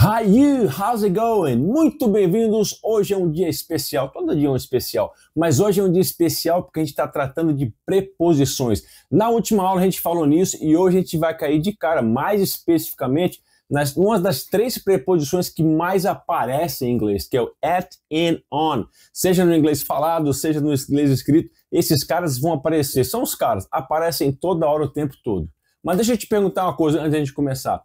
Hi you, how's it going? Muito bem-vindos! Hoje é um dia especial, todo dia é um especial, mas hoje é um dia especial porque a gente está tratando de preposições. Na última aula a gente falou nisso e hoje a gente vai cair de cara, mais especificamente, uma das três preposições que mais aparecem em inglês, que é o at and on. Seja no inglês falado, seja no inglês escrito, esses caras vão aparecer, são os caras, aparecem toda hora, o tempo todo. Mas deixa eu te perguntar uma coisa antes de a gente começar.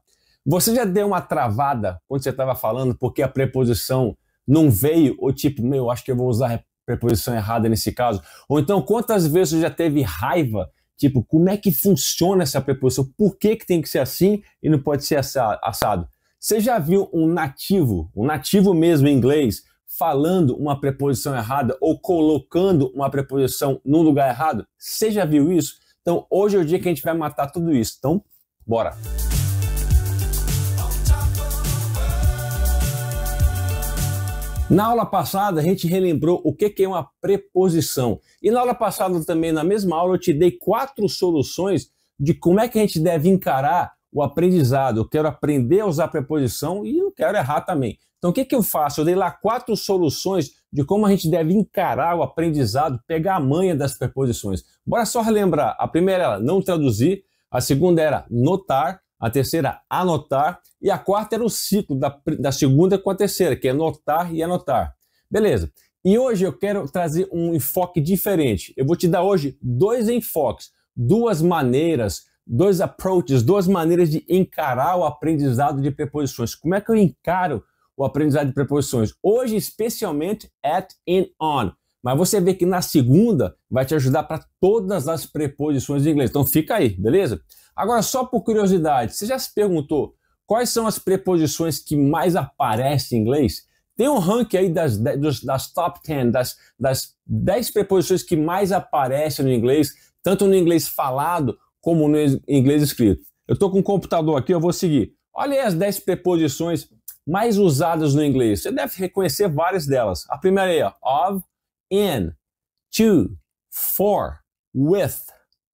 Você já deu uma travada quando você estava falando porque a preposição não veio, ou tipo, acho que eu vou usar a preposição errada nesse caso? Ou então, quantas vezes você já teve raiva? Tipo, como é que funciona essa preposição? Por que tem que ser assim e não pode ser assado? Você já viu um nativo mesmo em inglês, falando uma preposição errada ou colocando uma preposição no lugar errado? Você já viu isso? Então, hoje é o dia que a gente vai matar tudo isso. Então, bora! Na aula passada, a gente relembrou o que é uma preposição. E na aula passada também, na mesma aula, eu te dei 4 soluções de como é que a gente deve encarar o aprendizado. Eu quero aprender a usar preposição e eu quero errar também. Então, o que eu faço? Eu dei lá 4 soluções de como a gente deve encarar o aprendizado, pegar a manha das preposições. Bora só relembrar. A primeira era não traduzir, a segunda era notar, a terceira, anotar, e a quarta era o ciclo da segunda com a terceira, que é notar e anotar. Beleza. E hoje eu quero trazer um enfoque diferente. Eu vou te dar hoje 2 enfoques, 2 maneiras, 2 approaches, 2 maneiras de encarar o aprendizado de preposições. Como é que eu encaro o aprendizado de preposições? Hoje, especialmente, at and on. Mas você vê que na segunda vai te ajudar para todas as preposições em inglês. Então fica aí, beleza? Agora, só por curiosidade, você já se perguntou quais são as preposições que mais aparecem em inglês? Tem um ranking aí das top 10, das 10 preposições que mais aparecem no inglês, tanto no inglês falado como no inglês escrito. Eu estou com um computador aqui, eu vou seguir. Olha aí as 10 preposições mais usadas no inglês. Você deve reconhecer várias delas. A primeira é of, in, to, for, with,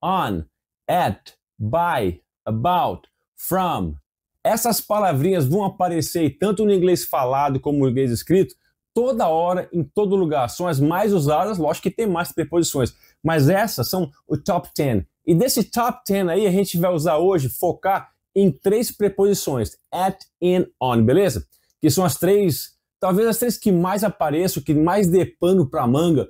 on, at, by, about, from. Essas palavrinhas vão aparecer tanto no inglês falado como no inglês escrito, toda hora, em todo lugar. São as mais usadas, lógico que tem mais preposições, mas essas são o top 10. E desse top 10 aí, a gente vai usar hoje, focar em 3 preposições, at, in, on, beleza? Que são as 3, talvez as 3 que mais apareçam, que mais dê pano pra manga,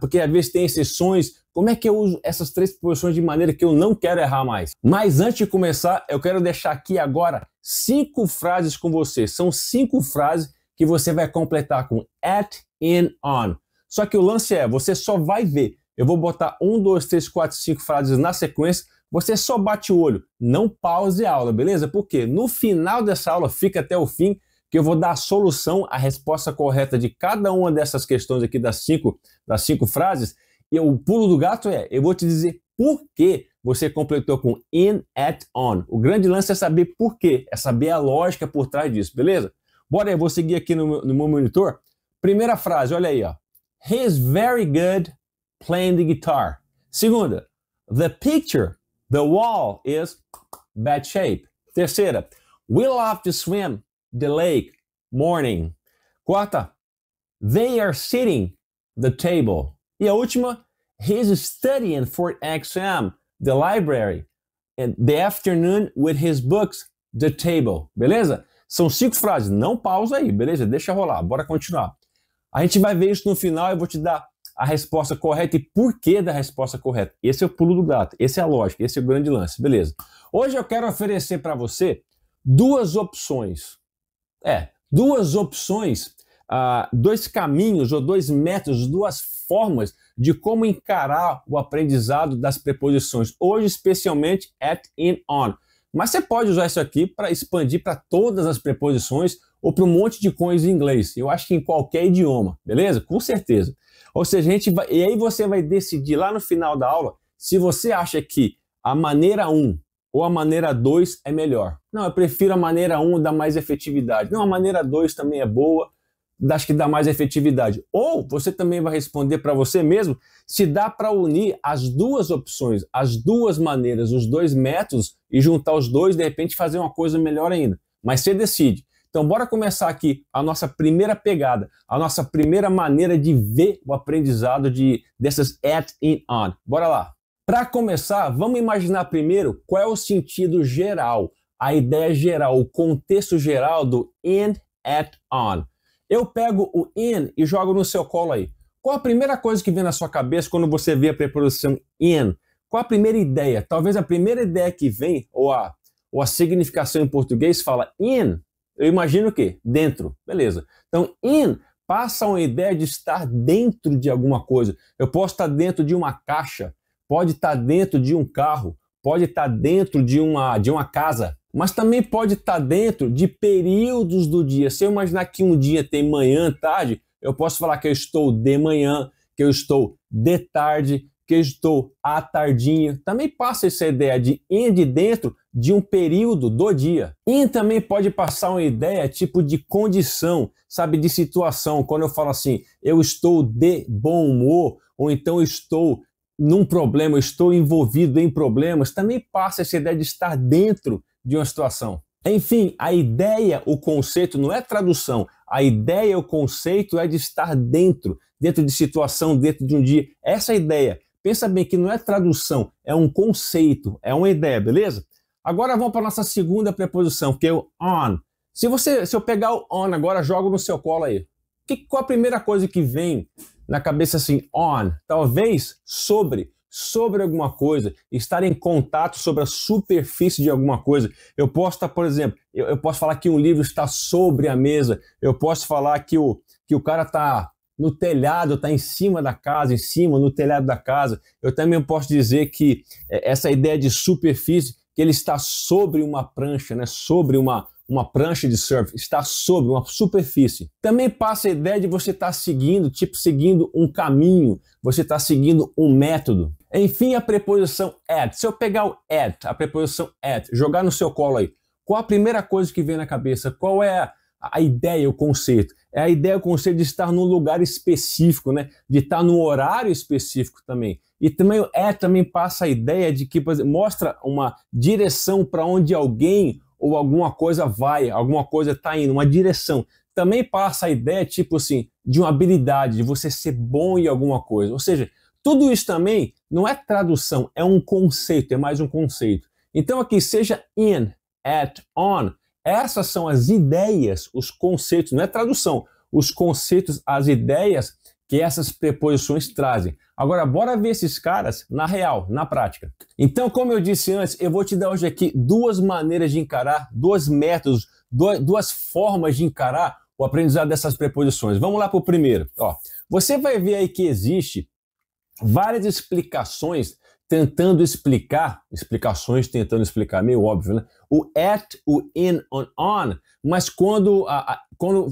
porque às vezes tem exceções. Como é que eu uso essas 3 preposições de maneira que eu não quero errar mais? Mas antes de começar, eu quero deixar aqui agora 5 frases com você. São 5 frases que você vai completar com at, in, on. Só que o lance é, você só vai ver. Eu vou botar 1, 2, 3, 4, 5 frases na sequência. Você só bate o olho, não pause a aula, beleza? Porque no final dessa aula, fica até o fim, que eu vou dar a solução, a resposta correta de cada uma dessas questões aqui das 5 frases. E o pulo do gato eu vou te dizer por que você completou com in, at, on. O grande lance é saber por quê, é saber a lógica por trás disso, beleza? Bora aí, eu vou seguir aqui no meu monitor. Primeira frase, olha aí, ó. He's very good playing the guitar. Segunda, the picture, the wall is bad shape. Terceira, we love to swim the lake morning. Quarta, they are sitting the table. E a última, he's studying for exam, the library, and the afternoon with his books, the table. Beleza? São 5 frases, não pausa aí, beleza? Deixa rolar, bora continuar. A gente vai ver isso no final e eu vou te dar a resposta correta e porquê da resposta correta. Esse é o pulo do gato, esse é a lógica, esse é o grande lance, beleza? Hoje eu quero oferecer para você 2 opções. 2 opções, 2 caminhos ou 2 métodos, 2 formas de como encarar o aprendizado das preposições. Hoje, especialmente, at, in, on. Mas você pode usar isso aqui para expandir para todas as preposições ou para um monte de coisas em inglês. Eu acho que em qualquer idioma, beleza? Com certeza. Ou seja, e aí você vai decidir lá no final da aula se você acha que a maneira 1 ou a maneira 2 é melhor. Não, eu prefiro a maneira 1, dá mais efetividade. Não, a maneira 2 também é boa, acho que dá mais efetividade. Ou você também vai responder para você mesmo se dá para unir as 2 opções, as 2 maneiras, os 2 métodos e juntar os 2, de repente fazer uma coisa melhor ainda. Mas você decide. Então bora começar aqui a nossa primeira pegada, a nossa primeira maneira de ver o aprendizado dessas at e on. Bora lá. Para começar, vamos imaginar primeiro qual é o sentido geral, a ideia geral, o contexto geral do in, at, on. Eu pego o in e jogo no seu colo aí. Qual a primeira coisa que vem na sua cabeça quando você vê a preposição in? Qual a primeira ideia? Talvez a primeira ideia que vem, ou a significação em português fala in, eu imagino o quê? Dentro. Beleza. Então, in passa uma ideia de estar dentro de alguma coisa. Eu posso estar dentro de uma caixa, pode estar dentro de um carro, pode estar dentro de uma casa, mas também pode estar dentro de períodos do dia. Se eu imaginar que um dia tem manhã, tarde, eu posso falar que eu estou de manhã, que eu estou de tarde, que eu estou à tardinha. Também passa essa ideia de in de dentro de um período do dia. In também pode passar uma ideia tipo de condição, sabe, de situação. Quando eu falo assim, eu estou de bom humor, ou então eu estou num problema, eu estou envolvido em problemas, também passa essa ideia de estar dentro de uma situação. Enfim, a ideia, o conceito não é tradução. A ideia, o conceito é de estar dentro de situação, dentro de um dia. Essa é a ideia. Pensa bem que não é tradução, é um conceito, é uma ideia, beleza? Agora vamos para a nossa segunda preposição, que é o on. Se eu pegar o on agora, jogo no seu colo aí. Qual a primeira coisa que vem na cabeça assim? On. Talvez sobre alguma coisa, estar em contato sobre a superfície de alguma coisa. Eu posso estar, por exemplo, eu posso falar que um livro está sobre a mesa, eu posso falar que o cara está no telhado, está em cima da casa, no telhado da casa. Eu também posso dizer que essa ideia de superfície, que ele está sobre uma prancha, né? Sobre uma prancha de surf, está sobre uma superfície. Também passa a ideia de você estar seguindo um caminho, você está seguindo um método. Enfim, a preposição at. Se eu pegar o at, a preposição at, jogar no seu colo aí, qual a primeira coisa que vem na cabeça? Qual é a ideia, o conceito? É a ideia, o conceito de estar num lugar específico, né? De estar num horário específico também. E também o at também passa a ideia de que, por exemplo, mostra uma direção para onde alguém ou alguma coisa vai, alguma coisa está indo, uma direção. Também passa a ideia, tipo assim, de uma habilidade, de você ser bom em alguma coisa. Ou seja, tudo isso também não é tradução, é um conceito, é mais um conceito. Então aqui, seja in, at, on, essas são as ideias, os conceitos, não é tradução, os conceitos, as ideias que essas preposições trazem. Agora, bora ver esses caras na real, na prática. Então, como eu disse antes, eu vou te dar hoje aqui duas maneiras de encarar, dois métodos, duas formas de encarar o aprendizado dessas preposições. Vamos lá para o primeiro. Ó, você vai ver aí que existe várias explicações tentando explicar, meio óbvio, né? O at, o in, on, mas quando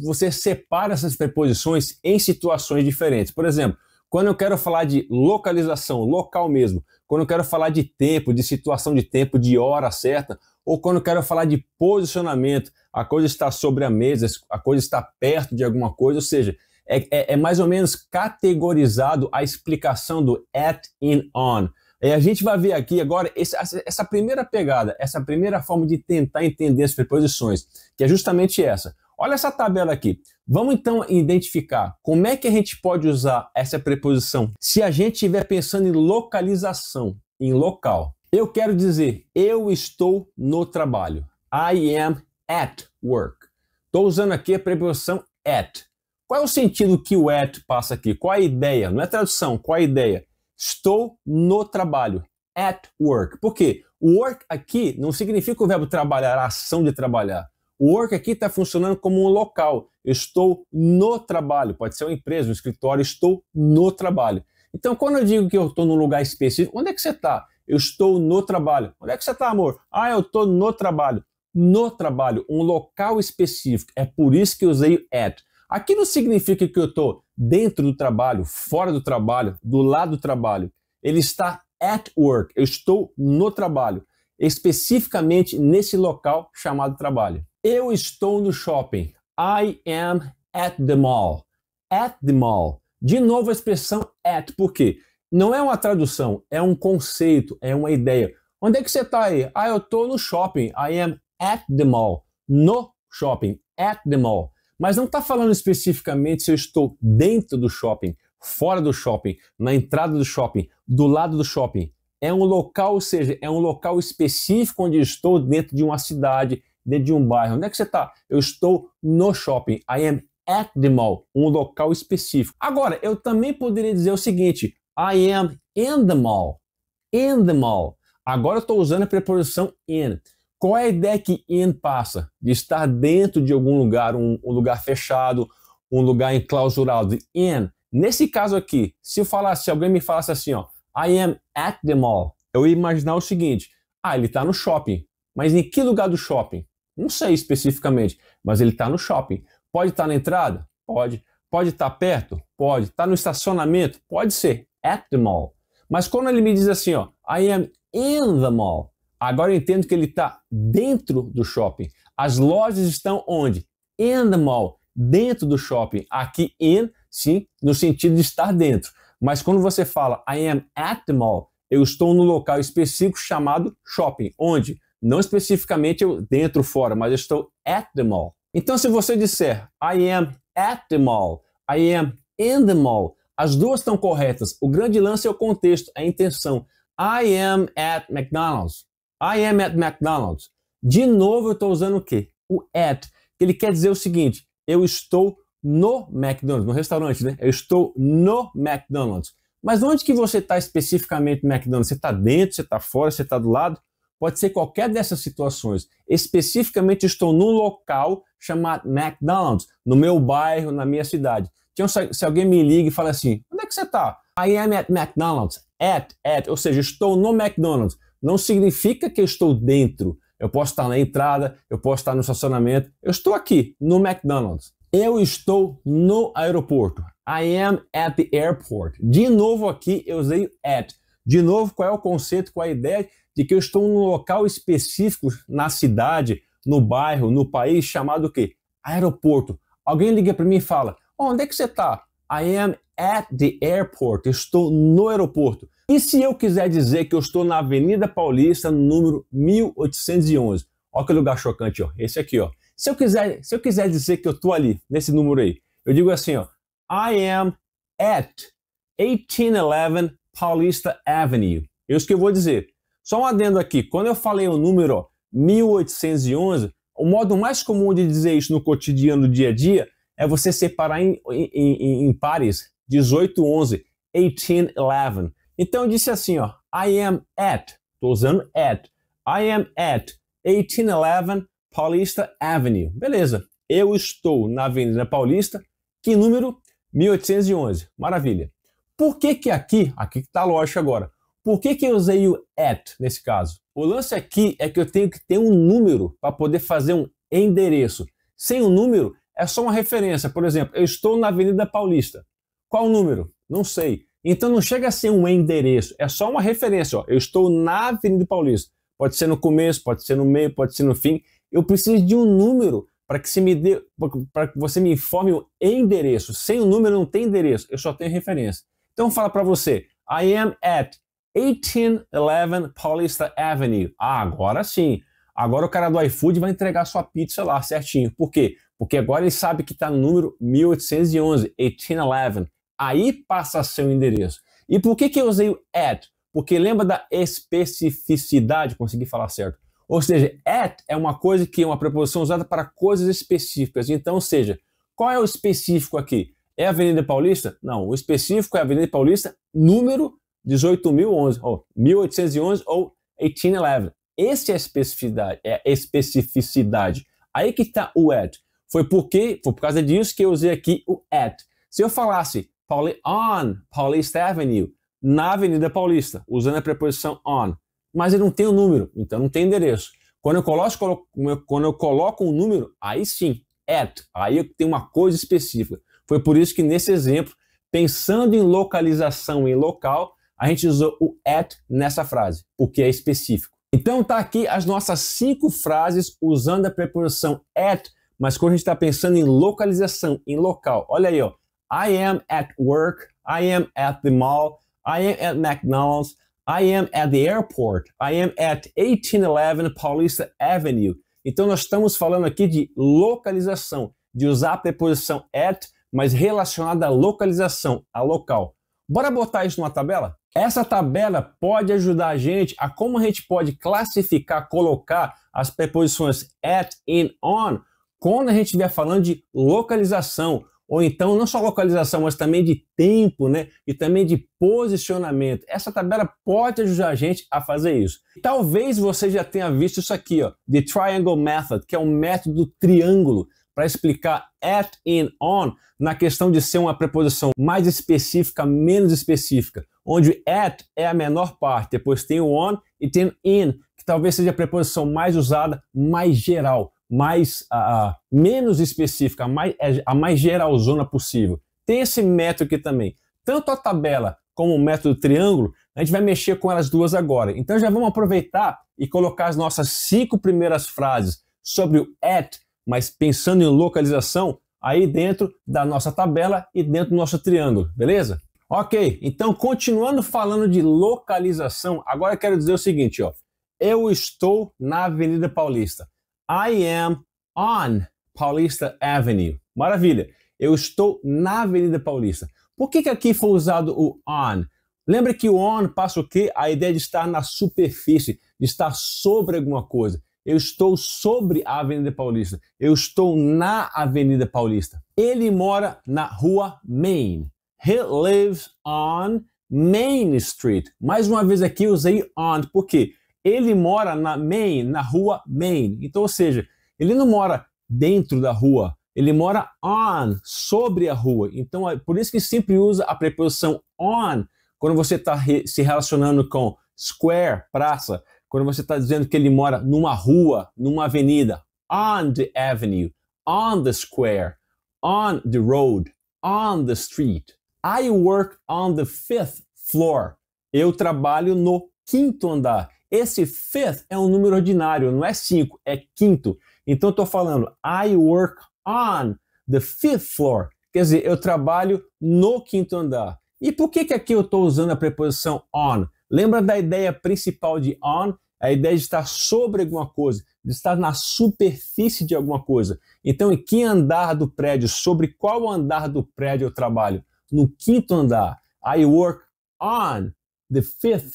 você separa essas preposições em situações diferentes. Por exemplo, quando eu quero falar de localização, local mesmo, quando eu quero falar de tempo, de situação de tempo, de hora certa, ou quando eu quero falar de posicionamento, a coisa está sobre a mesa, a coisa está perto de alguma coisa, ou seja, é mais ou menos categorizado a explicação do at, in, on. E a gente vai ver aqui agora essa primeira pegada, essa primeira forma de tentar entender as preposições, que é justamente essa. Olha essa tabela aqui. Vamos então identificar como é que a gente pode usar essa preposição se a gente estiver pensando em localização, em local. Eu quero dizer, eu estou no trabalho. I am at work. Estou usando aqui a preposição at. Qual é o sentido que o at passa aqui? Qual a ideia? Não é tradução, qual a ideia? Estou no trabalho. At work. Por quê? O work aqui não significa o verbo trabalhar, a ação de trabalhar. O work aqui está funcionando como um local. Eu estou no trabalho. Pode ser uma empresa, um escritório. Estou no trabalho. Então, quando eu digo que eu estou num lugar específico, onde é que você está? Eu estou no trabalho. Onde é que você está, amor? Ah, eu estou no trabalho. No trabalho, um local específico. É por isso que eu usei at. Aqui não significa que eu estou dentro do trabalho, fora do trabalho, do lado do trabalho. Ele está at work. Eu estou no trabalho. Especificamente nesse local chamado trabalho. Eu estou no shopping. I am at the mall. At the mall. De novo a expressão at. Por quê? Não é uma tradução, é um conceito, é uma ideia. Onde é que você está aí? Ah, eu estou no shopping. I am at the mall. No shopping, at the mall. Mas não está falando especificamente se eu estou dentro do shopping, fora do shopping, na entrada do shopping, do lado do shopping. É um local, ou seja, é um local específico onde eu estou dentro de uma cidade, dentro de um bairro. Onde é que você está? Eu estou no shopping. I am at the mall, um local específico. Agora, eu também poderia dizer o seguinte, I am in the mall. In the mall. Agora eu estou usando a preposição in. Qual é a ideia que in passa? De estar dentro de algum lugar, um lugar fechado, um lugar enclausurado. In. Nesse caso aqui, se alguém me falasse assim, ó, I am at the mall, eu ia imaginar o seguinte, ele está no shopping. Mas em que lugar do shopping? Não sei especificamente, mas ele está no shopping. Pode estar na entrada? Pode. Pode estar perto? Pode. Está no estacionamento? Pode ser. At the mall. Mas quando ele me diz assim, ó, I am in the mall, agora eu entendo que ele está dentro do shopping. As lojas estão onde? In the mall. Dentro do shopping. Aqui in, sim, no sentido de estar dentro. Mas quando você fala I am at the mall, eu estou no local específico chamado shopping. Onde? Não especificamente eu dentro ou fora, mas eu estou at the mall. Então se você disser I am at the mall, I am in the mall, as duas estão corretas. O grande lance é o contexto, a intenção. I am at McDonald's. I am at McDonald's. De novo eu estou usando o quê? O at. Que ele quer dizer o seguinte, eu estou no McDonald's, no restaurante, né? Eu estou no McDonald's. Mas onde que você está especificamente no McDonald's? Você está dentro, você está fora, você está do lado? Pode ser qualquer dessas situações. Especificamente estou num local chamado McDonald's, no meu bairro, na minha cidade. Então, se alguém me liga e fala assim, onde é que você está? I am at McDonald's. At, ou seja, estou no McDonald's. Não significa que eu estou dentro. Eu posso estar na entrada, eu posso estar no estacionamento. Eu estou aqui, no McDonald's. Eu estou no aeroporto. I am at the airport. De novo aqui eu usei at. De novo, qual é o conceito, qual é a ideia de que eu estou num local específico na cidade, no bairro, no país, chamado o quê? Aeroporto. Alguém liga para mim e fala, onde é que você está? I am at the airport. Eu estou no aeroporto. E se eu quiser dizer que eu estou na Avenida Paulista, no número 1811? Olha que lugar chocante, ó. Esse aqui, ó. Se eu quiser dizer que eu estou ali, nesse número aí, eu digo assim, ó, I am at 1811 Paulista Avenue. É isso que eu vou dizer. Só um adendo aqui, quando eu falei o número, ó, 1811, o modo mais comum de dizer isso no cotidiano, do dia a dia, é você separar em pares, 1811, 1811. Então eu disse assim, ó, I am at, estou usando at, I am at 1811 Paulista Avenue. Beleza, eu estou na Avenida Paulista, que número? 1811. Maravilha. Por que aqui está a lógica agora, por que eu usei o at nesse caso? O lance aqui é que eu tenho que ter um número para poder fazer um endereço. Sem um número, é só uma referência. Por exemplo, eu estou na Avenida Paulista. Qual o número? Não sei. Então não chega a ser um endereço, é só uma referência. Ó. Eu estou na Avenida Paulista. Pode ser no começo, pode ser no meio, pode ser no fim. Eu preciso de um número para que você me informe o endereço. Sem o número não tem endereço, eu só tenho referência. Então fala para você, I am at 1811 Paulista Avenue. Agora sim. Agora o cara do iFood vai entregar sua pizza lá certinho. Por quê? Porque agora ele sabe que está no número 1811, 1811. Aí passa a ser o endereço. E por que eu usei o at? Porque lembra da especificidade, consegui falar certo. Ou seja, at é uma coisa que é uma preposição usada para coisas específicas. Então, ou seja, qual é o específico aqui? É a Avenida Paulista? Não, o específico é a Avenida Paulista, número 18.011, ou 1811 ou 1811. Essa é a especificidade. Aí que está o at. Foi por causa disso que eu usei aqui o at. Se eu falasse on Paulista Avenue, na Avenida Paulista, usando a preposição on, mas ele não tem o número, então não tem endereço. Quando eu coloco um número, aí sim, at, aí eu tenho uma coisa específica. Foi por isso que nesse exemplo, pensando em localização em local, a gente usou o at nessa frase, porque é específico. Então tá aqui as nossas 5 frases usando a preposição at, mas quando a gente está pensando em localização, em local, olha aí, ó. I am at work, I am at the mall, I am at McDonald's, I am at the airport, I am at 1811 Paulista Avenue. Então nós estamos falando aqui de localização, de usar a preposição at, mas relacionada à localização, a local. Bora botar isso numa tabela? Essa tabela pode ajudar a gente a como a gente pode classificar, colocar as preposições at, in, on, quando a gente estiver falando de localização, ou então não só localização, mas também de tempo, né? E também de posicionamento. Essa tabela pode ajudar a gente a fazer isso. Talvez você já tenha visto isso aqui, ó, The Triangle Method, que é um método do triângulo, para explicar at, in, on, na questão de ser uma preposição mais específica, menos específica, onde at é a menor parte, depois tem o on e tem o in, que talvez seja a preposição mais usada, mais geral, mais menos específica, a mais geralzona possível. Tem esse método aqui também. Tanto a tabela como o método triângulo, a gente vai mexer com elas duas agora. Então já vamos aproveitar e colocar as nossas 5 primeiras frases sobre o at, mas pensando em localização, aí dentro da nossa tabela e dentro do nosso triângulo, beleza? Ok, então continuando falando de localização, agora eu quero dizer o seguinte, ó. Eu estou na Avenida Paulista. I am on Paulista Avenue. Maravilha, eu estou na Avenida Paulista. Por que aqui foi usado o on? Lembra que o on passa o quê? A ideia de estar na superfície, de estar sobre alguma coisa. Eu estou sobre a Avenida Paulista. Eu estou na Avenida Paulista. Ele mora na rua Main. He lives on Main Street. Mais uma vez aqui eu usei on, por quê? Ele mora na Main, na rua Main. Então, ou seja, ele não mora dentro da rua. Ele mora on, sobre a rua. Então, é por isso que sempre usa a preposição on quando você está se relacionando com square, praça. Quando você está dizendo que ele mora numa rua, numa avenida, on the avenue, on the square, on the road, on the street. I work on the 5th floor. Eu trabalho no 5º andar. Esse 5th é um número ordinário, não é 5, é 5º. Então eu estou falando I work on the 5th floor. Quer dizer, eu trabalho no 5º andar. E por que aqui eu estou usando a preposição on? Lembra da ideia principal de on? A ideia de estar sobre alguma coisa, de estar na superfície de alguma coisa. Então, em que andar do prédio? Sobre qual andar do prédio eu trabalho? No 5º andar. I work on the 5th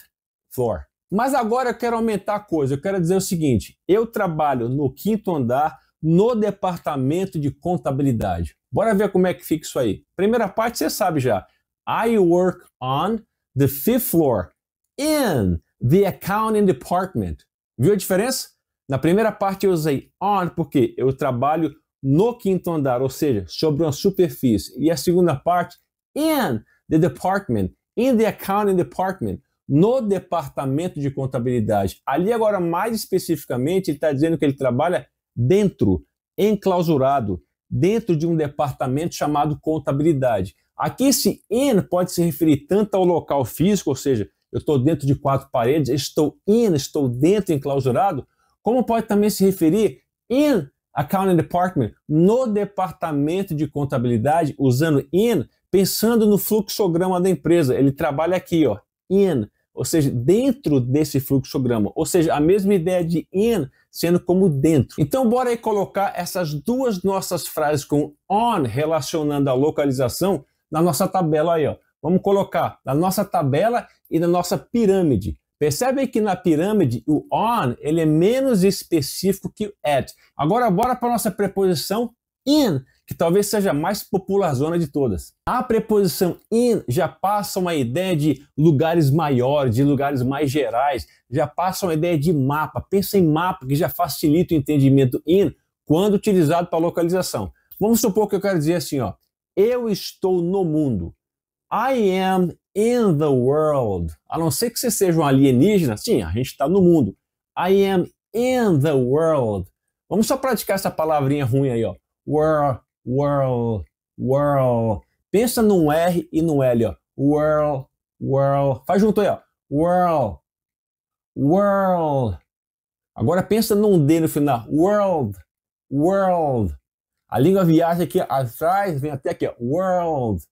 floor. Mas agora eu quero aumentar a coisa. Eu quero dizer o seguinte. Eu trabalho no 5º andar, no departamento de contabilidade. Bora ver como é que fica isso aí. Primeira parte você sabe já. I work on the 5th floor in the accounting department. Viu a diferença? Na primeira parte eu usei on porque eu trabalho no 5º andar, ou seja, sobre uma superfície. E a segunda parte, in the department, in the accounting department, no departamento de contabilidade. Ali agora, mais especificamente, ele está dizendo que ele trabalha dentro, enclausurado, dentro de um departamento chamado contabilidade. Aqui esse in pode se referir tanto ao local físico, ou seja, eu estou dentro de 4 paredes, estou dentro, enclausurado, como pode também se referir in accounting department, no departamento de contabilidade, usando in, pensando no fluxograma da empresa. Ele trabalha aqui, ó, in, ou seja, dentro desse fluxograma, ou seja, a mesma ideia de in sendo como dentro. Então bora aí colocar essas duas nossas frases com on relacionando a localização na nossa tabela aí, ó. Vamos colocar na nossa tabela e na nossa pirâmide. Percebe que na pirâmide o on ele é menos específico que o at. Agora bora para a nossa preposição in, que talvez seja a mais popularzona de todas. A preposição in já passa uma ideia de lugares maiores, de lugares mais gerais, já passa uma ideia de mapa. Pensa em mapa, que já facilita o entendimento in quando utilizado para localização. Vamos supor que eu quero dizer assim, ó, eu estou no mundo. I am in the world. A não ser que você seja um alienígena, sim, a gente está no mundo. I am in the world. Vamos só praticar essa palavrinha ruim aí, ó. World, world, world. Pensa num R e no L, ó. World, world. Faz junto aí, ó. World, world. Agora pensa num D no final. World, world. A língua viaja aqui atrás, vem até aqui, ó. World.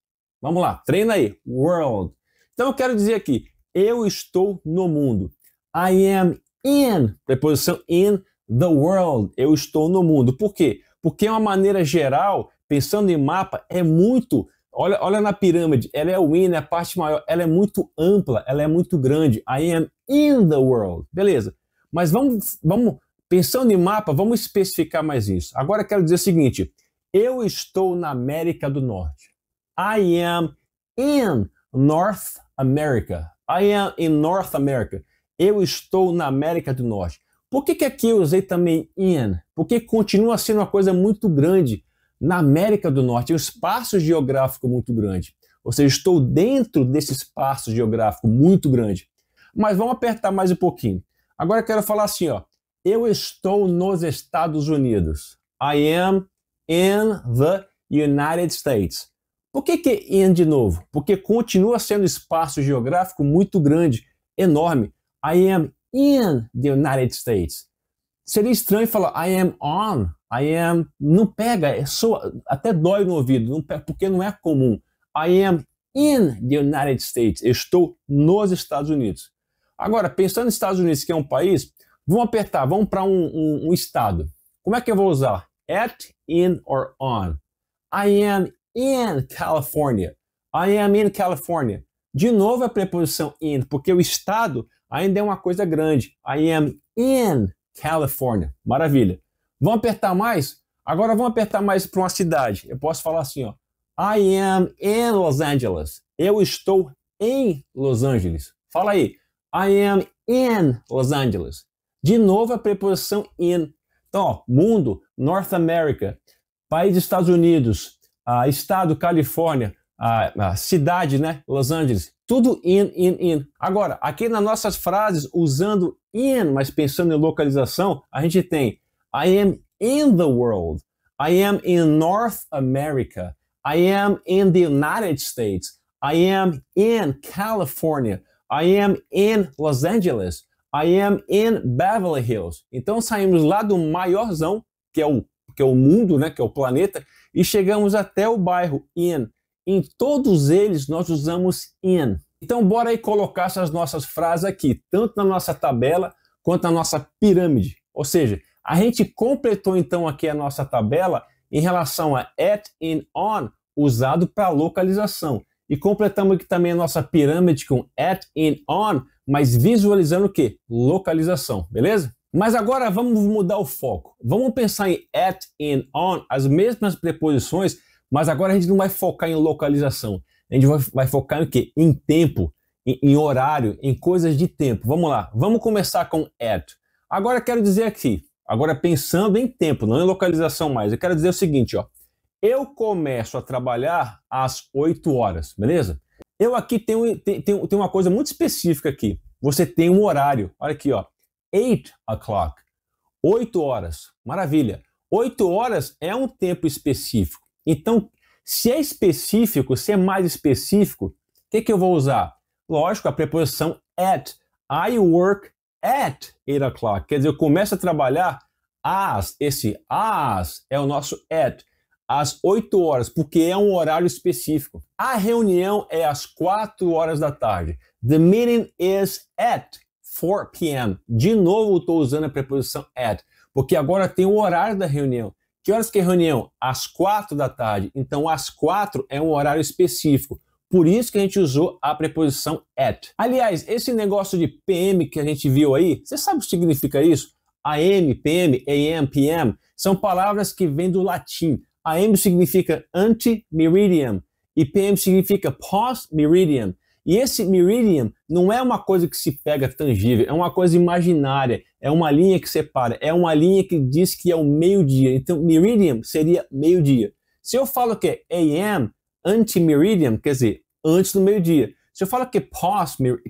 Vamos lá, treina aí. World. Então eu quero dizer aqui, eu estou no mundo. I am in, preposição in, the world, eu estou no mundo. Por quê? Porque é uma maneira geral, pensando em mapa, é muito... Olha na pirâmide, ela é o in, é a parte maior, ela é muito ampla, ela é muito grande. I am in the world. Beleza. Mas vamos pensando em mapa, vamos especificar mais isso. Agora eu quero dizer o seguinte, eu estou na América do Norte. I am in North America. I am in North America. Eu estou na América do Norte. Por que aqui eu usei também in? Porque continua sendo uma coisa muito grande. Na América do Norte, um espaço geográfico muito grande. Ou seja, estou dentro desse espaço geográfico muito grande. Mas vamos apertar mais um pouquinho. Agora eu quero falar assim, ó. Eu estou nos Estados Unidos. I am in the United States. Por que in de novo? Porque continua sendo espaço geográfico muito grande, enorme. I am in the United States. Seria estranho falar I am on. I am, não pega, até dói no ouvido, não pega, porque não é comum. I am in the United States. Eu estou nos Estados Unidos. Agora, pensando nos Estados Unidos, que é um país, vamos para um estado. Como é que eu vou usar? At, in or on. I am in California. I am in California. De novo a preposição in, porque o estado ainda é uma coisa grande. I am in California. Maravilha. Vamos apertar mais? Agora vamos apertar mais para uma cidade. Eu posso falar assim, ó. I am in Los Angeles. Eu estou em Los Angeles. Fala aí. I am in Los Angeles. De novo a preposição in. Então, ó, mundo, North America, país dos Estados Unidos, estado, Califórnia, cidade, né, Los Angeles. Tudo in. Agora, aqui nas nossas frases, usando in, mas pensando em localização, a gente tem I am in the world. I am in North America. I am in the United States. I am in California. I am in Los Angeles. I am in Beverly Hills. Então saímos lá do maiorzão, que é o mundo, né, que é o planeta, e chegamos até o bairro in. Em todos eles nós usamos in. Então bora aí colocar essas nossas frases aqui, tanto na nossa tabela quanto na nossa pirâmide. Ou seja, a gente completou então aqui a nossa tabela em relação a at, in, on, usado para localização. E completamos aqui também a nossa pirâmide com at, in, on, mas visualizando o quê? Localização, beleza? Mas agora vamos mudar o foco. Vamos pensar em at, in, on, as mesmas preposições, mas agora a gente não vai focar em localização. A gente vai focar em o quê? Em tempo, em horário, em coisas de tempo. Vamos lá, vamos começar com at. Agora eu quero dizer aqui, agora pensando em tempo, não em localização mais, eu quero dizer o seguinte, ó. Eu começo a trabalhar às 8 horas, beleza? Eu aqui tenho uma coisa muito específica aqui. Você tem um horário, olha aqui, ó. 8 o'clock. 8 horas, maravilha. 8 horas é um tempo específico. Então, se é específico, se é mais específico, o que eu vou usar? Lógico, a preposição at. I work at 8 o'clock. Quer dizer, eu começo a trabalhar esse as é o nosso at, às 8 horas, porque é um horário específico. A reunião é às 4 horas da tarde. The meeting is at 4 p.m. De novo, estou usando a preposição at, porque agora tem o horário da reunião. Que horas que é a reunião? Às 4 da tarde. Então, às 4 é um horário específico. Por isso que a gente usou a preposição at. Aliás, esse negócio de PM que a gente viu aí, você sabe o que significa isso? AM, PM, AM, PM, são palavras que vêm do latim. AM significa ante-meridian e PM significa pós-meridian. E esse meridian não é uma coisa que se pega tangível, é uma coisa imaginária, é uma linha que separa, é uma linha que diz que é o meio-dia. Então, meridian seria meio-dia. Se eu falo que é AM, ante-meridian, quer dizer, antes do meio-dia. Se eu falo que é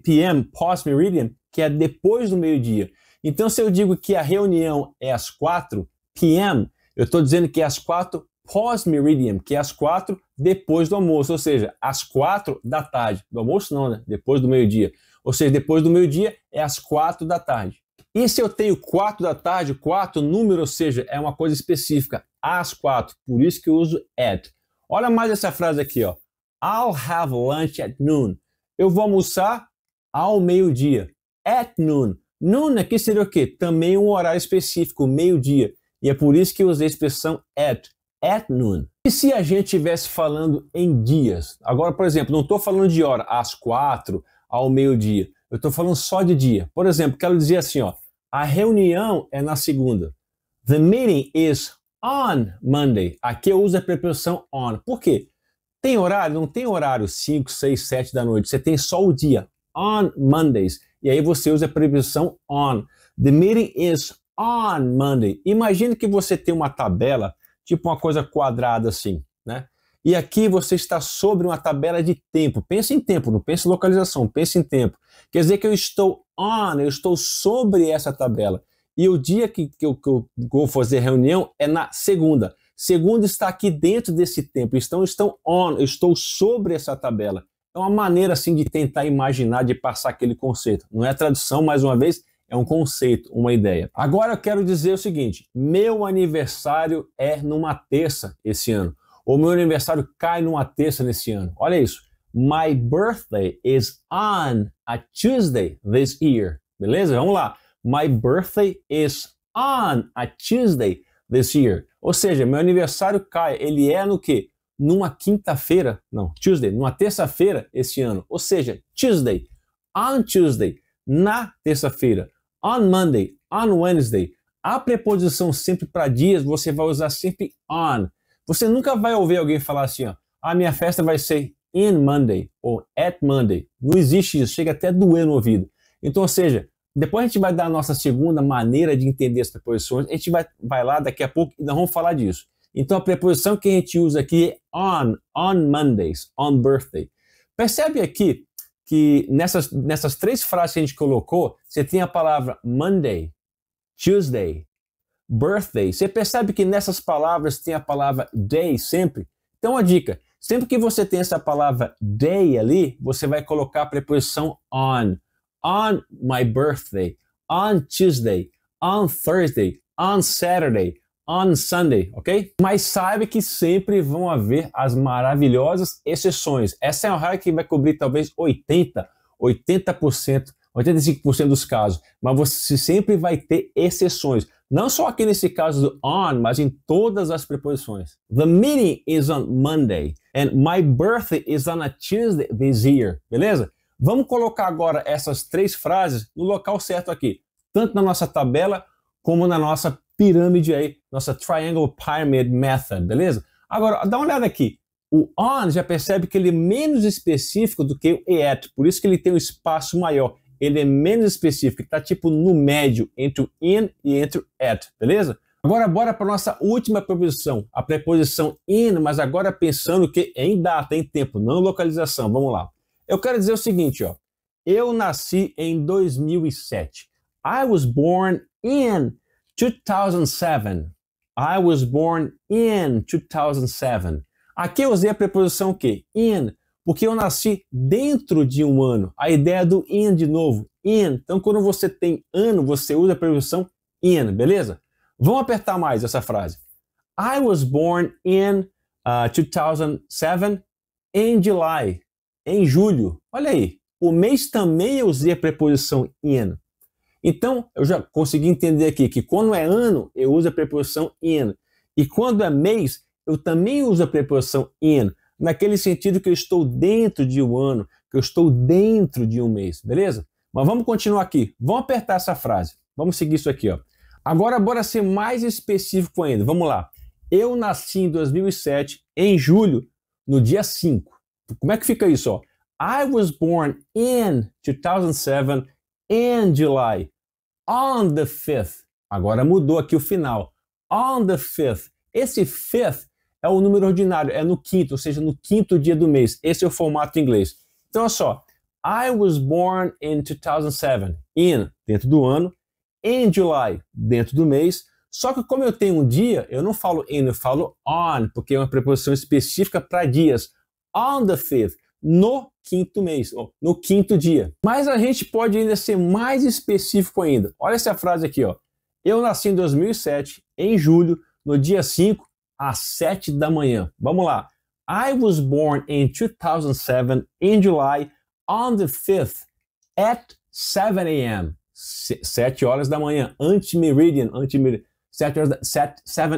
PM, pós-meridian, que é depois do meio-dia. Então, se eu digo que a reunião é às 4 p.m., eu estou dizendo que é às 4 pós-meridian, que é às 4 depois do almoço, ou seja, às 4 da tarde. Do almoço não, né? Depois do meio-dia. Ou seja, depois do meio-dia é às 4 da tarde. E se eu tenho 4 da tarde, 4, número, ou seja, é uma coisa específica, às 4, por isso que eu uso at. Olha mais essa frase aqui, ó. I'll have lunch at noon. Eu vou almoçar ao meio-dia. At noon. Noon aqui seria o quê? Também um horário específico, meio-dia. E é por isso que eu usei a expressão at noon. E se a gente estivesse falando em dias? Agora, por exemplo, não estou falando de hora, às 4, ao meio-dia. Eu estou falando só de dia. Por exemplo, quero dizer assim, ó, a reunião é na segunda. The meeting is on Monday. Aqui eu uso a preposição on. Por quê? Tem horário? Não tem horário 5, 6, 7 da noite. Você tem só o dia. On Mondays. E aí você usa a preposição on. The meeting is on Monday. Imagine que você tem uma tabela, tipo uma coisa quadrada assim, né? E aqui você está sobre uma tabela de tempo. Pensa em tempo, não pensa em localização, pensa em tempo. Quer dizer que eu estou sobre essa tabela. E o dia que eu vou fazer reunião é na segunda. Segunda está aqui dentro desse tempo. Estão eu estou sobre essa tabela. É uma maneira assim de tentar imaginar, de passar aquele conceito. Não é tradução, mais uma vez, é um conceito, uma ideia. Agora eu quero dizer o seguinte, meu aniversário é numa terça esse ano. Ou meu aniversário cai numa terça nesse ano. Olha isso. My birthday is on a Tuesday this year. Beleza? Vamos lá. My birthday is on a Tuesday this year. Ou seja, meu aniversário cai. Ele é no quê? Numa quinta-feira. Não, Tuesday. Numa terça-feira esse ano. Ou seja, Tuesday. On Tuesday. Na terça-feira. On Monday. On Wednesday. A preposição sempre para dias você vai usar sempre on. Você nunca vai ouvir alguém falar assim, ó, a minha festa vai ser in Monday ou at Monday. Não existe isso, chega até a doer no ouvido. Então, ou seja, depois a gente vai dar a nossa segunda maneira de entender as preposições, a gente vai lá daqui a pouco e nós vamos falar disso. Então, a preposição que a gente usa aqui é on Mondays, on birthday. Percebe aqui que nessas três frases que a gente colocou, você tem a palavra Monday, Tuesday, birthday. Você percebe que nessas palavras tem a palavra day sempre? Então a dica, sempre que você tem essa palavra day ali, você vai colocar a preposição on. On my birthday, on Tuesday, on Thursday, on Saturday, on Sunday, ok? Mas saiba que sempre vão haver as maravilhosas exceções. Essa é uma regra que vai cobrir talvez 80%, 85% dos casos. Mas você sempre vai ter exceções. Não só aqui nesse caso do on, mas em todas as preposições. The meeting is on Monday and my birthday is on a Tuesday this year. Beleza? Vamos colocar agora essas três frases no local certo aqui. Tanto na nossa tabela como na nossa pirâmide aí. Nossa Triangle Pyramid Method. Beleza? Agora, dá uma olhada aqui. O on já percebe que ele é menos específico do que o at. Por isso que ele tem um espaço maior. Ele é menos específico, está tipo no médio entre o in e entre o at, beleza? Agora bora para nossa última preposição, a preposição in, mas agora pensando que é em data, em tempo, não localização. Vamos lá. Eu quero dizer o seguinte, ó. Eu nasci em 2007. I was born in 2007. I was born in 2007. Aqui eu usei a preposição o quê? In. Porque eu nasci dentro de um ano. A ideia do in de novo. In. Então, quando você tem ano, você usa a preposição in, beleza? Vamos apertar mais essa frase. I was born in 2007 in July. Em julho. Olha aí. O mês também eu usei a preposição in. Então, eu já consegui entender aqui que quando é ano, eu uso a preposição in. E quando é mês, eu também uso a preposição in. Naquele sentido que eu estou dentro de um ano, que eu estou dentro de um mês, beleza? Mas vamos continuar aqui. Vamos apertar essa frase. Vamos seguir isso aqui, ó. Agora, bora ser mais específico ainda. Vamos lá. Eu nasci em 2007, em julho, no dia 5. Como é que fica isso, ó? I was born in 2007, in July, on the 5th. Agora mudou aqui o final. On the 5th. Esse 5th é o número ordinário, é no quinto, ou seja, no quinto dia do mês. Esse é o formato em inglês. Então, olha só. I was born in 2007. In, dentro do ano. In July, dentro do mês. Só que como eu tenho um dia, eu não falo in, eu falo on, porque é uma preposição específica para dias. On the 5th, no quinto mês, ou no quinto dia. Mas a gente pode ainda ser mais específico ainda. Olha essa frase aqui, ó. Eu nasci em 2007, em julho, no dia 5, às 7 da manhã. Vamos lá. I was born in 2007, in July, on the 5th, at 7 a.m. 7 horas da manhã, ante-meridian, 7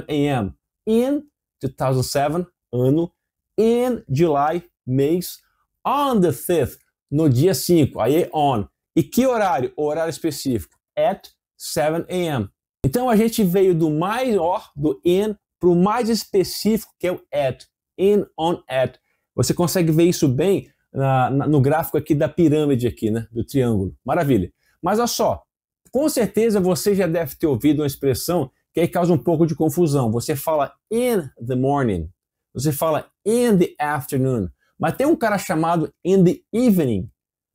a.m. In 2007, ano. In July, mês. On the 5th, no dia 5, aí é on. E que horário? Horário específico. At 7 a.m. Então a gente veio do maior, do in, para o mais específico, que é o at. In, on, at. Você consegue ver isso bem no gráfico aqui da pirâmide aqui, né? Do triângulo. Maravilha. Mas olha só, com certeza você já deve ter ouvido uma expressão que aí causa um pouco de confusão. Você fala in the morning. Você fala in the afternoon. Mas tem um cara chamado in the evening.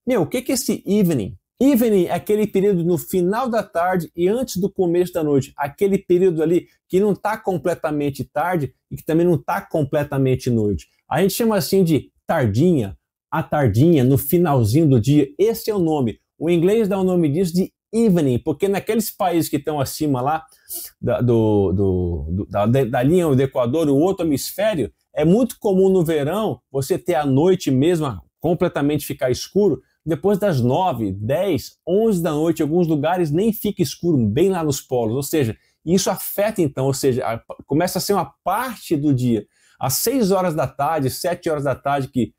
Meu, o que é esse evening? Evening é aquele período no final da tarde e antes do começo da noite. Aquele período ali que não está completamente tarde e que também não está completamente noite. A gente chama assim de tardinha, a tardinha, no finalzinho do dia. Esse é o nome. O inglês dá o nome disso de evening, porque naqueles países que estão acima lá da linha do Equador, o outro hemisfério, é muito comum no verão você ter a noite mesmo completamente ficar escuro. Depois das 9, 10, 11 da noite, em alguns lugares nem fica escuro, bem lá nos polos. Ou seja, isso afeta então, ou seja, começa a ser uma parte do dia. Às 6 horas da tarde, 7 horas da tarde, que,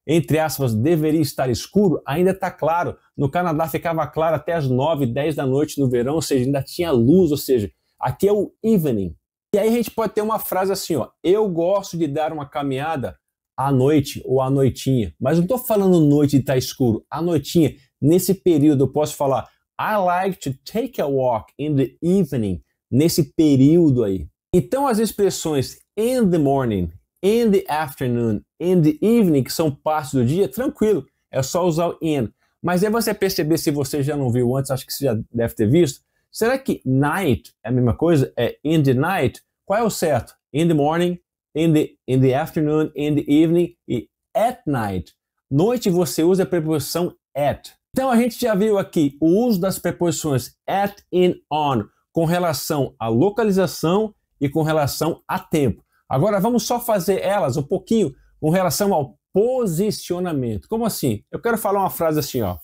entre aspas, deveria estar escuro, ainda está claro. No Canadá ficava claro até as 9, 10 da noite no verão, ou seja, ainda tinha luz, ou seja, aqui é o evening. E aí a gente pode ter uma frase assim, ó, eu gosto de dar uma caminhada à noite ou à noitinha, mas não estou falando noite de estar escuro, à noitinha, nesse período eu posso falar I like to take a walk in the evening, nesse período aí. Então as expressões in the morning, in the afternoon, in the evening, que são partes do dia, tranquilo, é só usar o in. Mas aí você perceber, se você já não viu antes, acho que você já deve ter visto, será que night é a mesma coisa? É in the night? Qual é o certo? In the morning, in the afternoon, in the evening e at night. Noite você usa a preposição at. Então a gente já viu aqui o uso das preposições at, in, on com relação à localização e com relação a tempo. Agora vamos só fazer elas um pouquinho com relação ao posicionamento. Como assim? Eu quero falar uma frase assim, ó.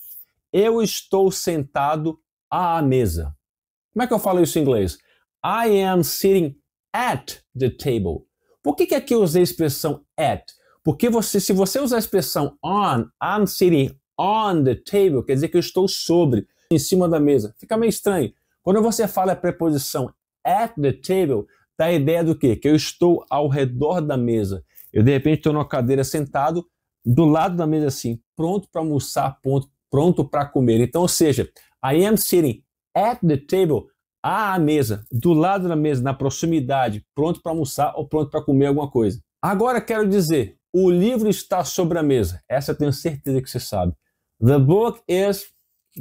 Eu estou sentado à mesa. Como é que eu falo isso em inglês? I am sitting at the table. Por que aqui eu usei a expressão at? Porque se você usar a expressão on, I'm sitting on the table, quer dizer que eu estou sobre, em cima da mesa. Fica meio estranho. Quando você fala a preposição at the table, dá a ideia do quê? Que eu estou ao redor da mesa. Eu, de repente, estou numa cadeira sentado, do lado da mesa assim, pronto para almoçar, pronto para comer. Então, ou seja, I am sitting at the table, à mesa, do lado da mesa, na proximidade, pronto para almoçar ou pronto para comer alguma coisa. Agora quero dizer, o livro está sobre a mesa. Essa eu tenho certeza que você sabe. The book is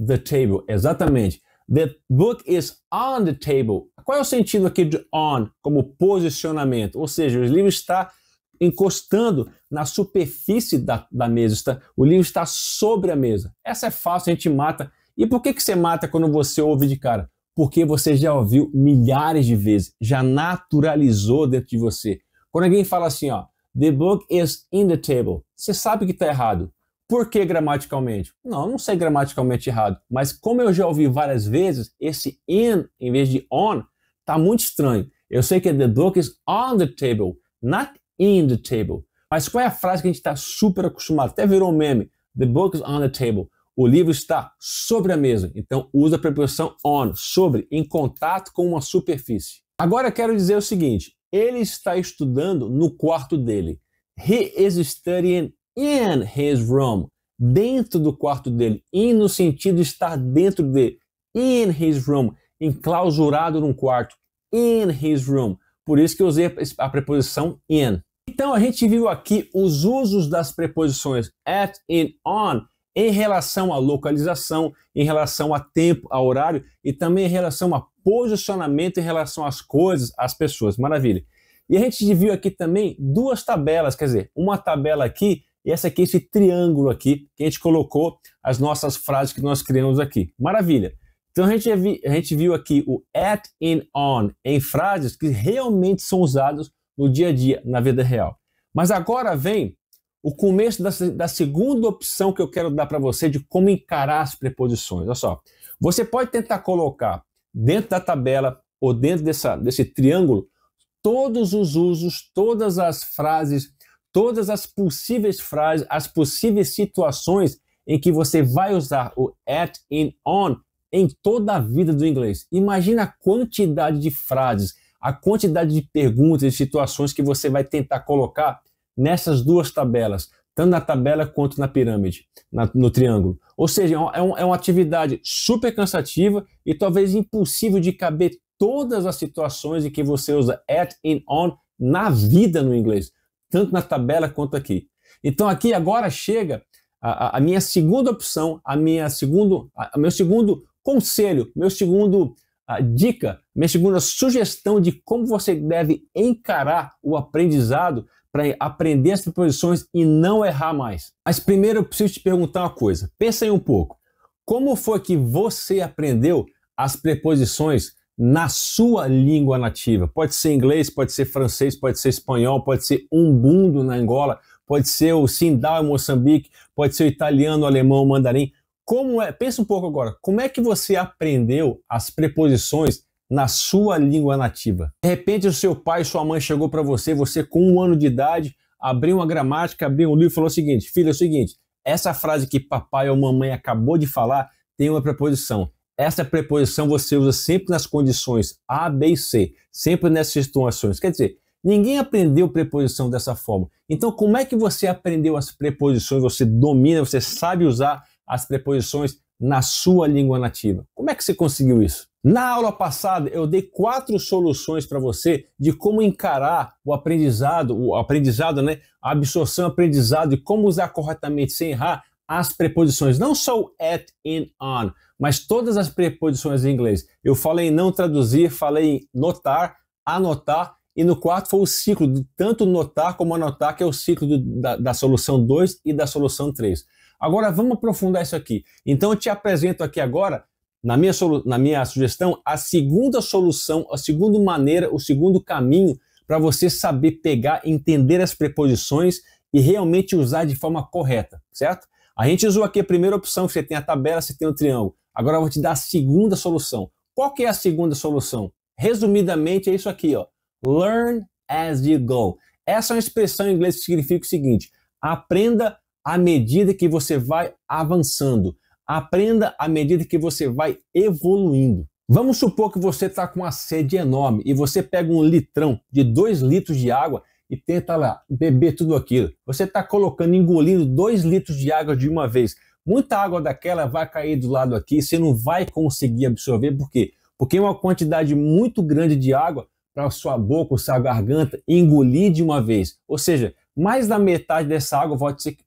the table. Exatamente. The book is on the table. Qual é o sentido aqui de on como posicionamento? Ou seja, o livro está encostando na superfície da mesa. O livro está sobre a mesa. Essa é fácil, a gente mata. E por que você mata quando você ouve de cara? Porque você já ouviu milhares de vezes, já naturalizou dentro de você. Quando alguém fala assim, ó, the book is in the table, você sabe que está errado. Por que gramaticalmente? Não sei gramaticalmente errado, mas como eu já ouvi várias vezes, esse in, em vez de on, está muito estranho. Eu sei que the book is on the table, not in the table. Mas qual é a frase que a gente está super acostumado? Até virou um meme. The book is on the table. O livro está sobre a mesa, então usa a preposição on, sobre, em contato com uma superfície. Agora eu quero dizer o seguinte, ele está estudando no quarto dele. He is studying in his room, dentro do quarto dele. In no sentido de estar dentro de, in his room, enclausurado num quarto. In his room. Por isso que eu usei a preposição in. Então a gente viu aqui os usos das preposições at, in, on, em relação à localização, em relação a tempo, a horário e também em relação a posicionamento, em relação às coisas, às pessoas. Maravilha. E a gente viu aqui também duas tabelas, quer dizer, uma tabela aqui e essa aqui, esse triângulo aqui, que a gente colocou as nossas frases que nós criamos aqui. Maravilha. Então a gente viu aqui o at, in, on em frases que realmente são usadas no dia a dia, na vida real. Mas agora vem o começo da segunda opção que eu quero dar para você de como encarar as preposições. Olha só, você pode tentar colocar dentro da tabela ou dentro desse triângulo todos os usos, todas as frases, todas as possíveis frases, as possíveis situações em que você vai usar o at e on em toda a vida do inglês. Imagina a quantidade de frases, a quantidade de perguntas e situações que você vai tentar colocar nessas duas tabelas, tanto na tabela quanto na pirâmide, no triângulo. Ou seja, é uma atividade super cansativa e talvez impossível de caber todas as situações em que você usa at e on na vida no inglês, tanto na tabela quanto aqui. Então aqui agora chega a minha segunda opção, meu segundo conselho, meu segundo dica, minha segunda sugestão de como você deve encarar o aprendizado para aprender as preposições e não errar mais. Mas primeiro eu preciso te perguntar uma coisa. Pensa aí um pouco. Como foi que você aprendeu as preposições na sua língua nativa? Pode ser inglês, pode ser francês, pode ser espanhol, pode ser umbundo na Angola, pode ser o sindal em Moçambique, pode ser o italiano, o alemão, o mandarim. Pensa um pouco agora, como é que você aprendeu as preposições na sua língua nativa? De repente o seu pai e sua mãe chegou para você com 1 ano de idade, abriu uma gramática, abriu um livro e falou o seguinte: filho, é o seguinte, essa frase que papai ou mamãe acabou de falar tem uma preposição. Essa preposição você usa sempre nas condições A, B e C, sempre nessas situações. Quer dizer, ninguém aprendeu preposição dessa forma. Então como é que você aprendeu as preposições, você domina, você sabe usar as preposições na sua língua nativa? Como é que você conseguiu isso? Na aula passada eu dei 4 soluções para você de como encarar o aprendizado, né? A absorção, aprendizado e como usar corretamente sem errar as preposições, não só o at e on, mas todas as preposições em inglês. Eu falei em não traduzir, falei em notar, anotar, e no quarto foi o ciclo de tanto notar como anotar, que é o ciclo da solução 2 e da solução 3. Agora vamos aprofundar isso aqui. Então eu te apresento aqui agora, na minha sugestão, a segunda solução, a segunda maneira, o segundo caminho para você saber pegar, entender as preposições e realmente usar de forma correta, certo? A gente usou aqui a primeira opção, que você tem a tabela, você tem o triângulo. Agora eu vou te dar a segunda solução. Qual que é a segunda solução? Resumidamente é isso aqui, ó. Learn as you go. Essa é uma expressão em inglês que significa o seguinte: aprenda à medida que você vai avançando. Aprenda à medida que você vai evoluindo. Vamos supor que você está com uma sede enorme e você pega um litrão de 2 litros de água e tenta lá beber tudo aquilo. Você está engolindo 2 litros de água de uma vez. Muita água daquela vai cair do lado aqui, você não vai conseguir absorver. Por quê? Porque é uma quantidade muito grande de água para a sua boca, a sua garganta engolir de uma vez. Ou seja, mais da metade dessa água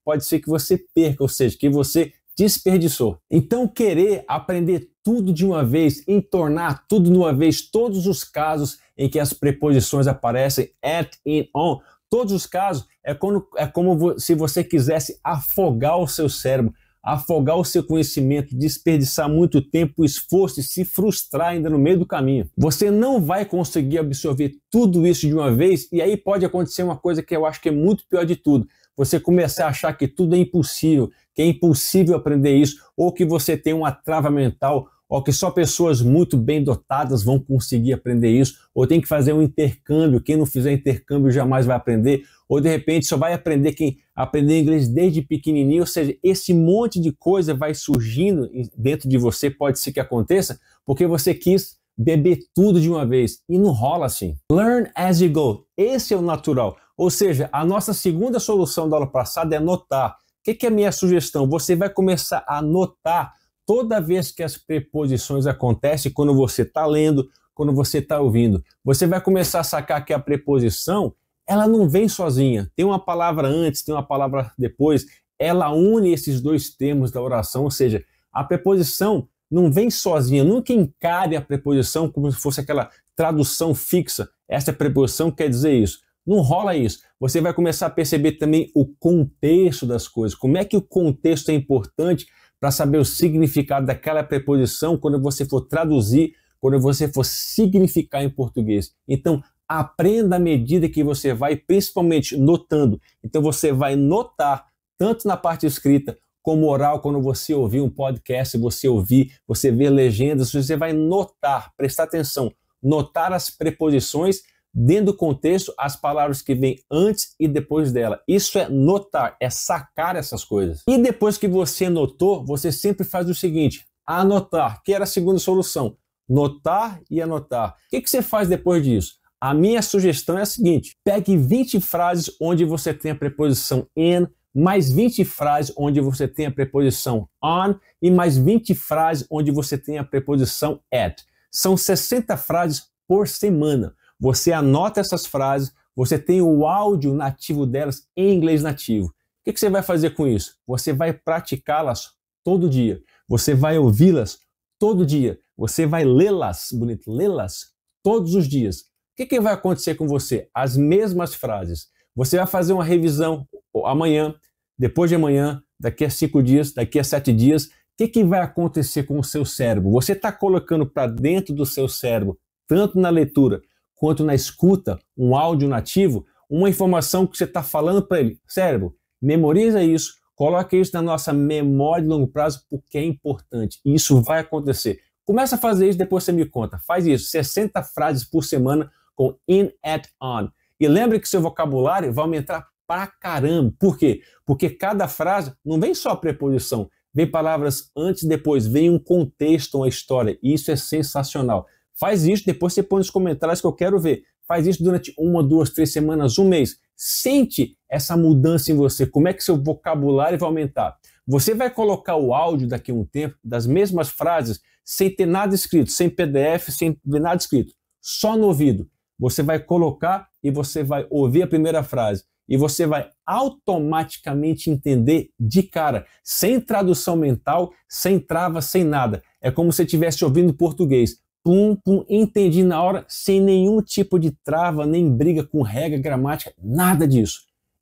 pode ser que você perca, ou seja, que você desperdiçou. Então querer aprender tudo de uma vez, entornar tudo de uma vez, todos os casos em que as preposições aparecem, at e on, todos os casos é como se você quisesse afogar o seu cérebro, afogar o seu conhecimento, desperdiçar muito tempo, esforço e se frustrar ainda no meio do caminho. Você não vai conseguir absorver tudo isso de uma vez e aí pode acontecer uma coisa que eu acho que é muito pior de tudo. Você começar a achar que tudo é impossível, que é impossível aprender isso, ou que você tem uma trava mental, ou que só pessoas muito bem dotadas vão conseguir aprender isso, ou tem que fazer um intercâmbio, quem não fizer intercâmbio jamais vai aprender, ou de repente só vai aprender quem aprender inglês desde pequenininho, ou seja, esse monte de coisa vai surgindo dentro de você, pode ser que aconteça, porque você quis beber tudo de uma vez, e não rola assim. Learn as you go, esse é o natural, ou seja, a nossa segunda solução da aula passada é anotar. O que é a minha sugestão? Você vai começar a anotar toda vez que as preposições acontecem, quando você está lendo, quando você está ouvindo. Você vai começar a sacar que a preposição, ela não vem sozinha. Tem uma palavra antes, tem uma palavra depois. Ela une esses 2 termos da oração, ou seja, a preposição não vem sozinha. Nunca encare a preposição como se fosse aquela tradução fixa. Essa preposição quer dizer isso. Não rola isso. Você vai começar a perceber também o contexto das coisas. Como é que o contexto é importante para saber o significado daquela preposição quando você for traduzir, quando você for significar em português. Então, Aprenda à medida que você vai, principalmente notando. Então você vai notar, tanto na parte escrita como oral, quando você ouvir um podcast, você vê legendas, você vai notar, prestar atenção, notar as preposições dentro do contexto, as palavras que vêm antes e depois dela. Isso é notar, é sacar essas coisas. E depois que você notou, você sempre faz o seguinte, anotar, que era a segunda solução. Notar e anotar. O que você faz depois disso? A minha sugestão é a seguinte, pegue 20 frases onde você tem a preposição in, mais 20 frases onde você tem a preposição on e mais 20 frases onde você tem a preposição at. São 60 frases por semana. Você anota essas frases, você tem o áudio nativo delas em inglês nativo. O que você vai fazer com isso? Você vai praticá-las todo dia. Você vai ouvi-las todo dia. Você vai lê-las, bonito, lê-las todos os dias. O que vai acontecer com você? As mesmas frases. Você vai fazer uma revisão amanhã, depois de amanhã, daqui a 5 dias, daqui a 7 dias. O que vai acontecer com o seu cérebro? Você está colocando para dentro do seu cérebro, tanto na leitura quanto na escuta, um áudio nativo, uma informação que você está falando para ele. Cérebro, memoriza isso, coloca isso na nossa memória de longo prazo porque é importante. E isso vai acontecer. Começa a fazer isso, depois você me conta. Faz isso, 60 frases por semana com in, at, on. E lembre que seu vocabulário vai aumentar pra caramba. Por quê? Porque cada frase não vem só a preposição, vem palavras antes e depois, vem um contexto, uma história. E isso é sensacional. Faz isso, depois você põe nos comentários que eu quero ver. Faz isso durante 1, 2, 3 semanas, um mês. Sente essa mudança em você. Como é que seu vocabulário vai aumentar? Você vai colocar o áudio daqui a um tempo das mesmas frases sem ter nada escrito, sem PDF, sem ter nada escrito. Só no ouvido. Você vai colocar e você vai ouvir a primeira frase. E você vai automaticamente entender de cara, sem tradução mental, sem trava, sem nada. É como se você estivesse ouvindo português. Pum, pum, entendi na hora, sem nenhum tipo de trava, nem briga com regra, gramática, nada disso.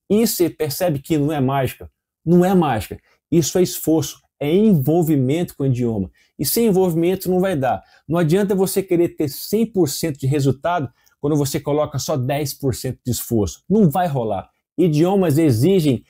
E você percebe que não é mágica? Não é mágica. Isso é esforço, é envolvimento com o idioma. E sem envolvimento não vai dar. Não adianta você querer ter 100% de resultado quando você coloca só 10% de esforço. Não vai rolar. Idiomas exigem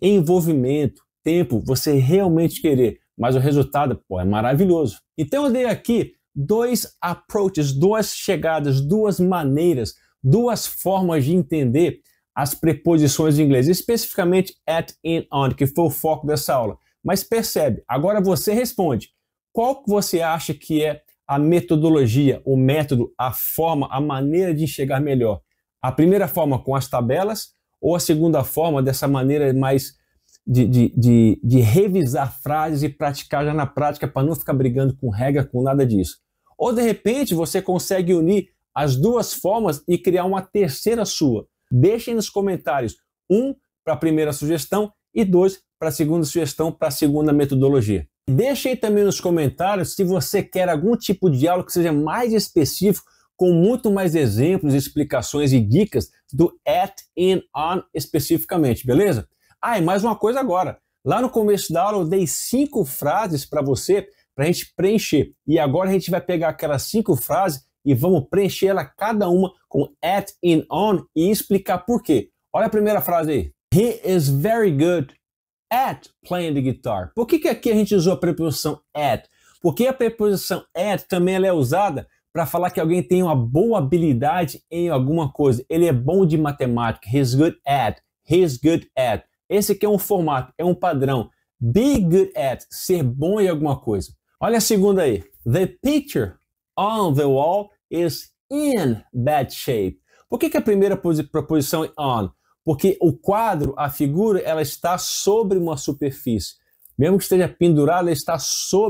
envolvimento, tempo, você realmente querer. Mas o resultado, é maravilhoso. Então eu dei aqui 2 approaches, 2 chegadas, 2 maneiras, 2 formas de entender as preposições em inglês, especificamente at, in, on, que foi o foco dessa aula. Mas percebe, agora você responde. Qual que você acha que é a metodologia, o método, a forma, a maneira de enxergar melhor? A primeira forma com as tabelas ou a segunda forma dessa maneira mais de revisar frases e praticar já na prática para não ficar brigando com regra, com nada disso? Ou de repente você consegue unir as 2 formas e criar uma terceira sua? Deixem nos comentários 1 para a primeira sugestão e 2 para a segunda sugestão, para a segunda metodologia. Deixem também nos comentários se você quer algum tipo de aula que seja mais específico, com muito mais exemplos, explicações e dicas do at, in, on especificamente, beleza? Ah, e mais uma coisa agora. Lá no começo da aula eu dei 5 frases para você, para a gente preencher. E agora a gente vai pegar aquelas 5 frases e vamos preencher ela cada uma com at, in, on e explicar por quê. Olha a primeira frase aí. He is very good at playing the guitar. Por que aqui a gente usou a preposição at? Porque a preposição at também ela é usada para falar que alguém tem uma boa habilidade em alguma coisa. Ele é bom de matemática. He's good at. He's good at. Esse aqui é um formato, é um padrão. Be good at. Ser bom em alguma coisa. Olha a segunda aí. The picture on the wall is in bad shape. Por que a primeira preposição é on? Porque o quadro, a figura, ela está sobre uma superfície. Mesmo que esteja pendurada, ela está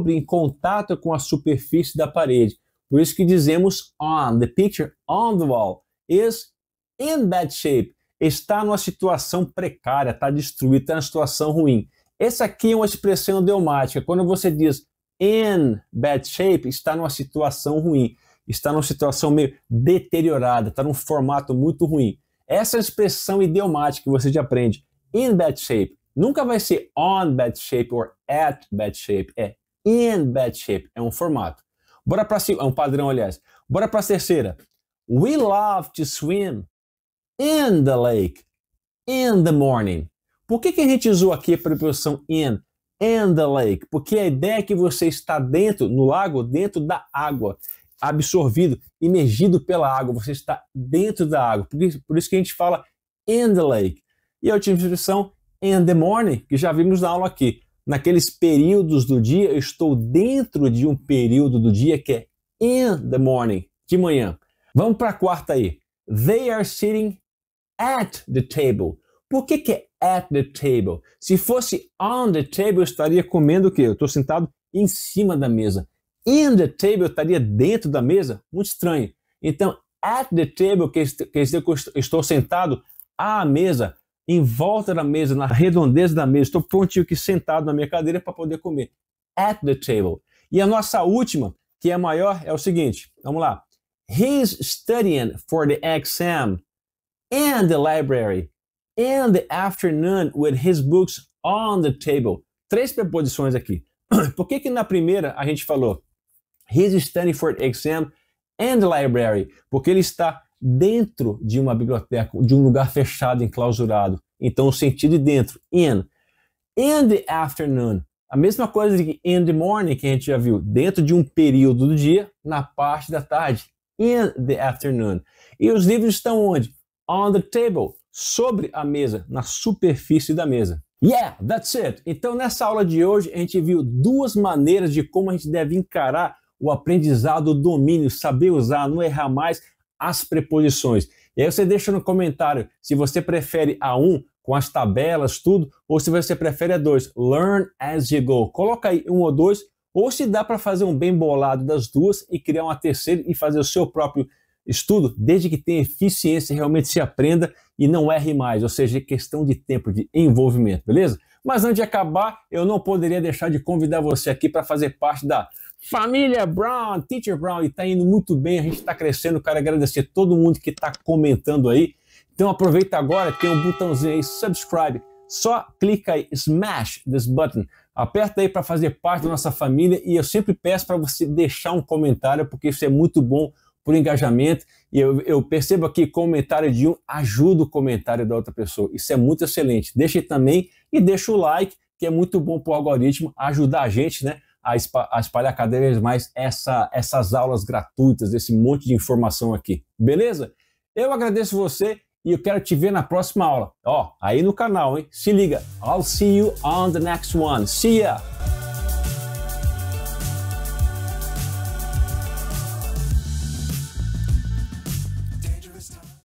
em contato com a superfície da parede. Por isso que dizemos on. The picture on the wall is in bad shape. Está numa situação precária, está destruída, está numa situação ruim. Essa aqui é uma expressão idiomática. Quando você diz in bad shape, está numa situação ruim. Está numa situação meio deteriorada, está num formato muito ruim. Essa expressão idiomática que você já aprende. In bad shape. Nunca vai ser on bad shape ou at bad shape. É in bad shape. É um formato. Bora para é um padrão, aliás. Bora para a terceira. We love to swim in the lake in the morning. Por que a gente usou aqui a preposição in the lake? Porque a ideia é que você está dentro, no lago, dentro da água, absorvido, imergido pela água, você está dentro da água. Por isso que a gente fala in the lake. E a última expressão, in the morning, que já vimos na aula aqui. Naqueles períodos do dia, eu estou dentro de um período do dia que é in the morning, de manhã. Vamos para a quarta aí. They are sitting at the table. Por que é at the table? Se fosse on the table, eu estaria comendo o quê? Eu estou sentado em cima da mesa. In the table, eu estaria dentro da mesa? Muito estranho. Então, at the table, quer dizer que eu estou sentado à mesa, em volta da mesa, na redondeza da mesa. Estou prontinho aqui sentado na minha cadeira para poder comer. At the table. E a nossa última, que é a maior, é o seguinte. Vamos lá. He's studying for the exam in the library in the afternoon with his books on the table. 3 preposições aqui. Por que na primeira a gente falou he's studying for the exam in the library? Porque ele está dentro de uma biblioteca, de um lugar fechado, enclausurado. Então o sentido de dentro, in. In the afternoon. A mesma coisa que in the morning, que a gente já viu, dentro de um período do dia, na parte da tarde. In the afternoon. E os livros estão onde? On the table, sobre a mesa, na superfície da mesa. Yeah, that's it. Então nessa aula de hoje a gente viu 2 maneiras de como a gente deve encarar o aprendizado, o domínio, saber usar, não errar mais as preposições. E aí você deixa no comentário se você prefere a 1 com as tabelas, tudo, ou se você prefere a 2, learn as you go. Coloca aí 1 ou 2, ou se dá para fazer um bem bolado das 2 e criar uma terceira e fazer o seu próprio estudo, desde que tenha eficiência, realmente se aprenda e não erre mais, ou seja, é questão de tempo, de envolvimento, beleza? Mas antes de acabar, eu não poderia deixar de convidar você aqui para fazer parte da família Brown, Teacher Brown, e está indo muito bem, a gente está crescendo, quero agradecer todo mundo que está comentando aí. Então aproveita agora, tem um botãozinho aí, subscribe, só clica aí, smash this button, aperta aí para fazer parte da nossa família e eu sempre peço para você deixar um comentário, porque isso é muito bom por engajamento, e eu percebo aqui que o comentário de um ajuda o comentário da outra pessoa, isso é muito excelente. Deixa aí também e deixa o like, que é muito bom para o algoritmo ajudar a gente, né, a espalhar cada vez mais essas aulas gratuitas, esse monte de informação aqui, beleza? Eu agradeço você e eu quero te ver na próxima aula, ó, aí no canal, hein? Se liga, I'll see you on the next one, see ya!